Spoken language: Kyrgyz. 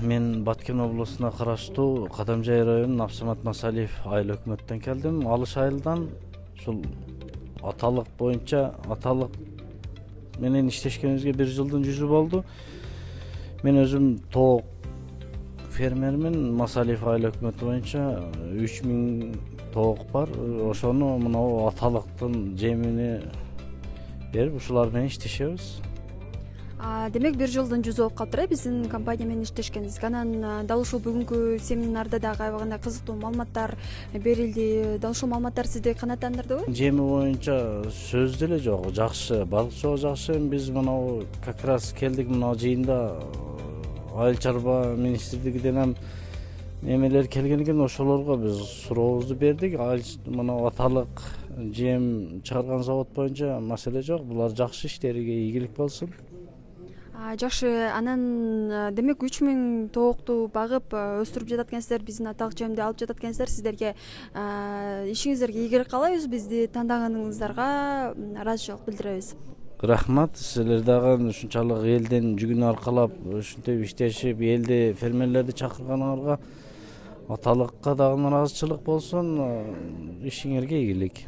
Мен Баткен облусуна караштуу Кадамжай районунун Абсамат Масалиев айыл өкмөттөн келдим. Алыш айылдан ушул аталык боюнча аталык менен иштешкенибизге 1 жылдын 100 болду. Мен өзүм тоок фермермин. Масалиев айыл өкмөтү боюнча 3000 тоок бар. Ошону мынау аталыктын жемини берип ушулар менен иштешебиз. Демек 1 жылдын 100 болуп калыптыр биздин компания менен иштешкениңизге. Анан дал ушул бүгүнкү семинарда дагы аябагандай кызыктуу маалыматтар берилди. Дал ушул маалыматтар сизди канааттандырдыбы? Жеми боюнча сөз деле жок, жакшы, бардык жолу жакшы. Биз мынау как раз келдик мына жыйында айыл чарба министрлигинен ham немелер келген экен, ошолорго биз сурообузду бердик. Мына аталык жем чыгарган завод боюнча маселе жок. Булар жакшы, иштериге ийгилик болсун. Жакшы, анан демек 3000 тоокту багып өстүрүп жатат экенсиздер, биздин аталык жемди алып жатат экенсиздер. Сиздерге ишиңиздерге ийгилик каалайбыз, бизди тандаганыңыздарга ыраазычылык билдиребиз. Рахмат, силер дагы ушунчалык элден жүгүн аркалап ушинтип иштешип, элди фермерлерди чакырганыңарга аталыкка дагы ыраазычылык болсун, ишиңерге ийгилик.